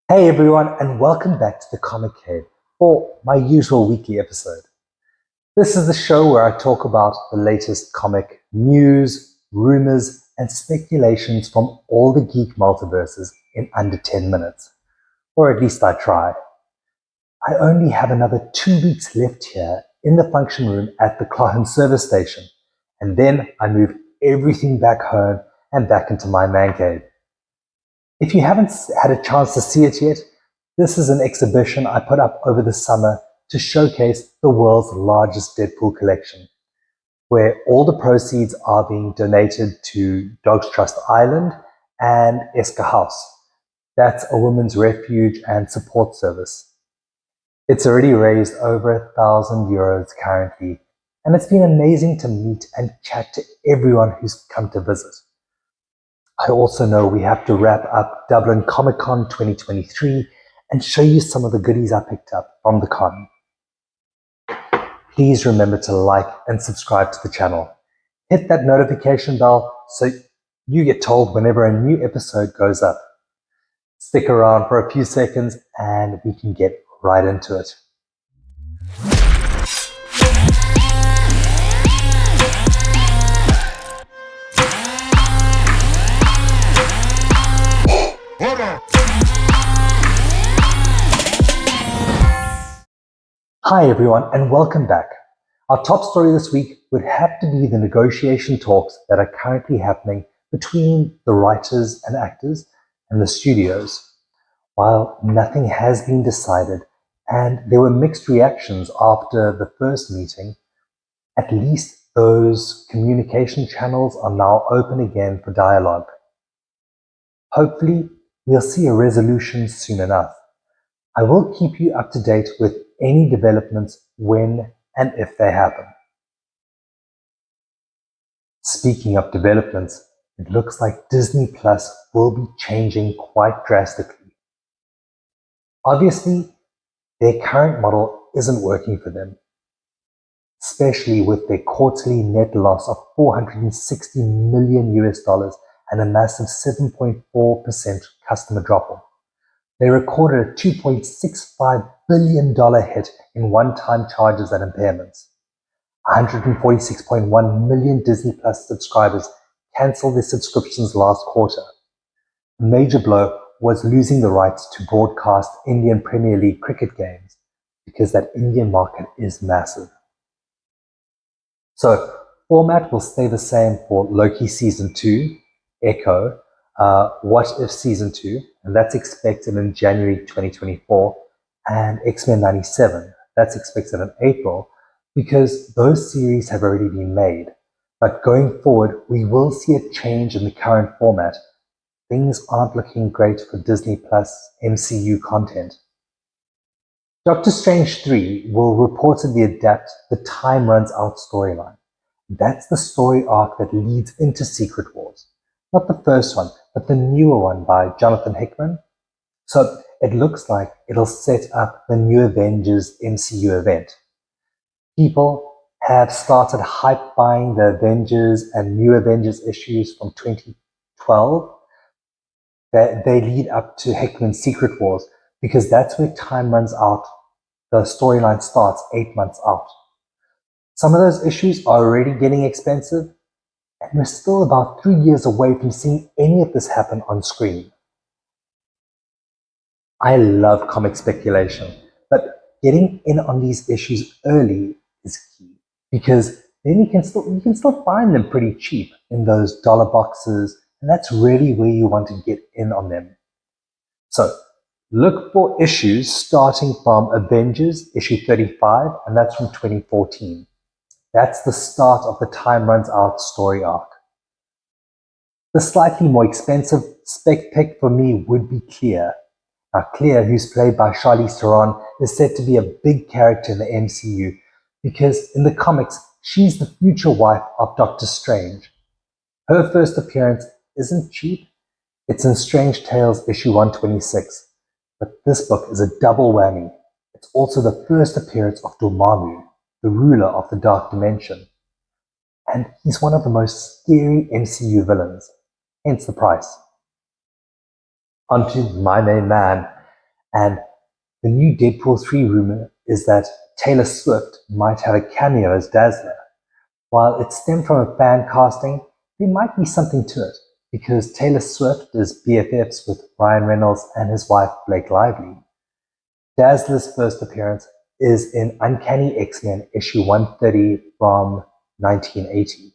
Hey everyone, and welcome back to the Comic Cave for my usual weekly episode. This is the show where I talk about the latest comic news, rumors, and speculations from all the geek multiverses in under 10 minutes. Or at least I try. I only have another 2 weeks left here in the function room at the Cloghan Service Station, and then I move everything back home and back into my man cave. If you haven't had a chance to see it yet, this is an exhibition I put up over the summer to showcase the world's largest Deadpool collection, where all the proceeds are being donated to Dogs Trust Ireland and Esker House. That's a women's refuge and support service. It's already raised over €1,000 currently, and it's been amazing to meet and chat to everyone who's come to visit. I also know we have to wrap up Dublin Comic Con 2023 and show you some of the goodies I picked up from the con. Please remember to like and subscribe to the channel. Hit that notification bell so you get told whenever a new episode goes up. Stick around for a few seconds and we can get right into it. Hi everyone, and welcome back. Our top story this week would have to be the negotiation talks that are currently happening between the writers and actors and the studios. While nothing has been decided and there were mixed reactions after the first meeting, at least those communication channels are now open again for dialogue. Hopefully, we'll see a resolution soon enough. I will keep you up to date with any developments when and if they happen. Speaking of developments, it looks like Disney Plus will be changing quite drastically. Obviously, their current model isn't working for them, especially with their quarterly net loss of $460 million and a massive 7.4% customer drop-off. They recorded a $2.65 billion hit in one-time charges and impairments. 146.1 million Disney Plus subscribers canceled their subscriptions last quarter. A major blow was losing the rights to broadcast Indian Premier League cricket games, because that Indian market is massive. So, format will stay the same for Loki Season 2, Echo, What If Season 2, and that's expected in January 2024, and X-Men 97, that's expected in April, because those series have already been made. But going forward, we will see a change in the current format. Things aren't looking great for Disney Plus MCU content. Doctor Strange 3 will reportedly adapt the Time Runs Out storyline. That's the story arc that leads into Secret Wars. Not the first one, but the newer one by Jonathan Hickman. So it looks like it'll set up the New Avengers MCU event. People have started hype buying the Avengers and New Avengers issues from 2012. They lead up to Hickman's Secret Wars, because that's where Time Runs Out. The storyline starts 8 months out. Some of those issues are already getting expensive, and we're still about 3 years away from seeing any of this happen on screen. I love comic speculation, but getting in on these issues early is key, because then you can still find them pretty cheap in those dollar boxes, and that's really where you want to get in on them. So look for issues starting from Avengers issue 35, and that's from 2014. That's the start of the Time Runs Out story arc. The slightly more expensive spec pick for me would be Clea. Now, Clea, who's played by Charlize Theron, is said to be a big character in the MCU, because in the comics, she's the future wife of Doctor Strange. Her first appearance isn't cheap. It's in Strange Tales issue 126. But this book is a double whammy. It's also the first appearance of Dormammu, the ruler of the Dark Dimension. And he's one of the most scary MCU villains, hence the price. Onto my main man. And the new Deadpool 3 rumor is that Taylor Swift might have a cameo as Dazzler. While it stemmed from a fan casting, there might be something to it, because Taylor Swift is BFFs with Ryan Reynolds and his wife Blake Lively. Dazzler's first appearance is in Uncanny X-Men issue 130 from 1980.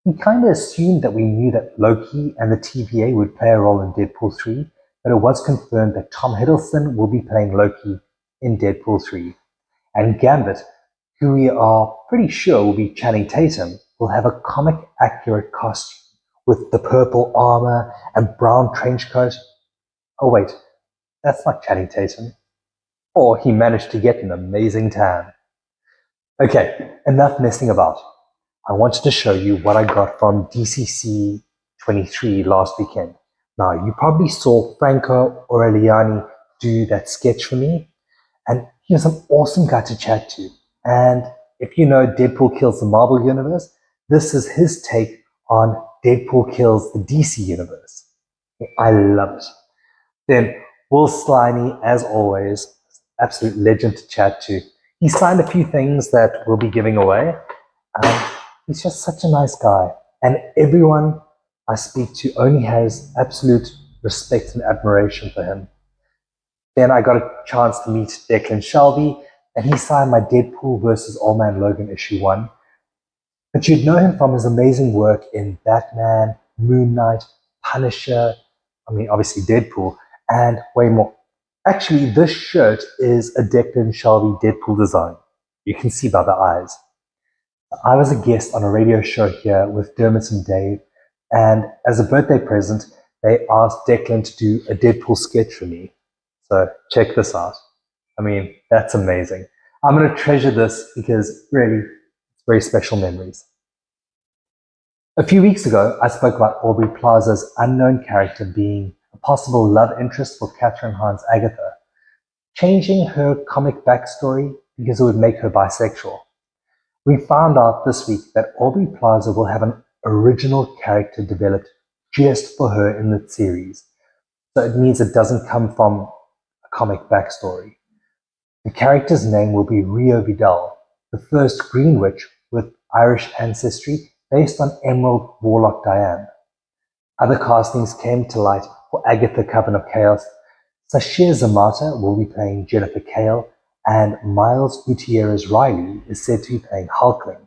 We kind of assumed that we knew that Loki and the TVA would play a role in Deadpool 3, but it was confirmed that Tom Hiddleston will be playing Loki in Deadpool 3. And Gambit, who we are pretty sure will be Channing Tatum, will have a comic-accurate costume with the purple armor and brown trench coat. Oh wait, that's not Channing Tatum. Or he managed to get an amazing tan. Okay, enough messing about. I wanted to show you what I got from DCC 23 last weekend. Now, you probably saw Franco Aureliani do that sketch for me, and he was an awesome guy to chat to. And if you know Deadpool Kills the Marvel Universe, this is his take on Deadpool Kills the DC Universe. I love it. Then Will Sliney, as always, absolute legend to chat to. He signed a few things that we'll be giving away. He's just such a nice guy. And everyone I speak to only has absolute respect and admiration for him. Then I got a chance to meet Declan Shelby, and he signed my Deadpool vs. Old Man Logan issue 1. But you'd know him from his amazing work in Batman, Moon Knight, Punisher, obviously Deadpool, and way more. Actually, this shirt is a Declan Shelby Deadpool design. You can see by the eyes. I was a guest on a radio show here with Dermot and Dave, and as a birthday present, they asked Declan to do a Deadpool sketch for me. So check this out. That's amazing. I'm going to treasure this because really, it's very special memories. A few weeks ago, I spoke about Aubrey Plaza's unknown character being a possible love interest for Catherine Hahn's Agatha, changing her comic backstory because it would make her bisexual. We found out this week that Aubrey Plaza will have an original character developed just for her in the series. So it means it doesn't come from a comic backstory. The character's name will be Rio Vidal, the first Green Witch with Irish ancestry based on Emerald Warlock Diane. Other castings came to light for Agatha Coven of Chaos. Sashir Zamata will be playing Jennifer Cale, and Miles Gutierrez Riley is said to be playing Hulkling.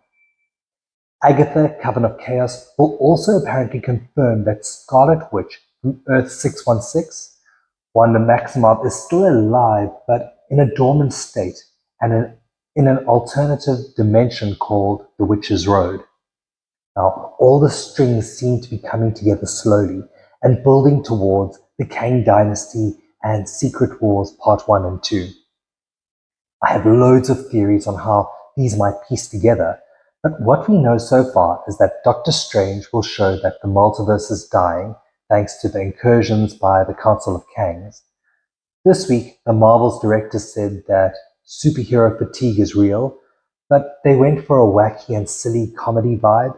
Agatha Coven of Chaos will also apparently confirm that Scarlet Witch from Earth 616, Wanda Maximoff, is still alive but in a dormant state and in an alternative dimension called the Witch's Road. Now, all the strings seem to be coming together slowly and building towards the Kang Dynasty and Secret Wars Part 1 and 2. I have loads of theories on how these might piece together, but what we know so far is that Doctor Strange will show that the multiverse is dying thanks to the incursions by the Council of Kangs. This week, the Marvel's director said that superhero fatigue is real, but they went for a wacky and silly comedy vibe.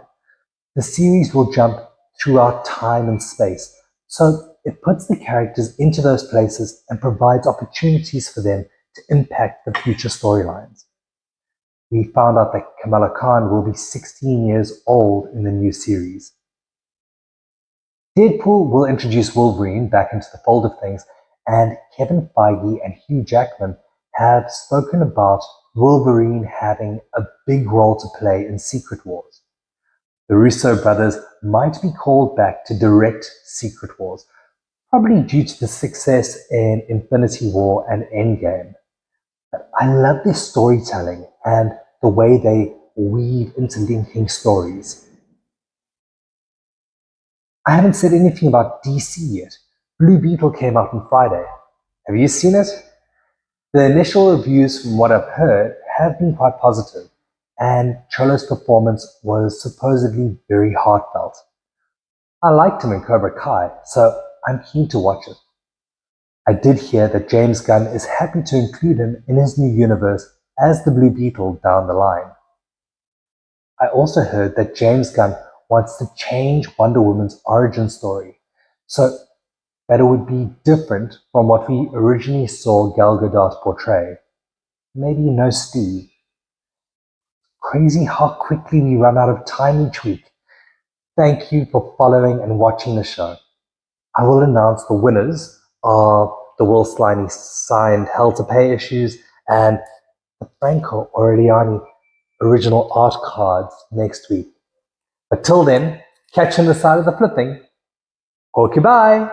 The series will jump throughout time and space, so it puts the characters into those places and provides opportunities for them to impact the future storylines. We found out that Kamala Khan will be 16 years old in the new series. Deadpool will introduce Wolverine back into the fold of things, and Kevin Feige and Hugh Jackman have spoken about Wolverine having a big role to play in Secret Wars. The Russo brothers might be called back to direct Secret Wars, probably due to the success in Infinity War and Endgame. But I love their storytelling and the way they weave interlinking stories. I haven't said anything about DC yet. Blue Beetle came out on Friday. Have you seen it? The initial reviews, from what I've heard, have been quite positive, and Cholo's performance was supposedly very heartfelt. I liked him in Cobra Kai, so I'm keen to watch it. I did hear that James Gunn is happy to include him in his new universe as the Blue Beetle down the line. I also heard that James Gunn wants to change Wonder Woman's origin story, so that it would be different from what we originally saw Gal Gadot portray. Maybe no Steve. Crazy how quickly we run out of time each week. Thank you for following and watching the show. I will announce the winners of the Will Sliney signed Hell to Pay issues and the Franco Aureliani original art cards next week. But till then, catch you on the side of the flipping. Okay, bye.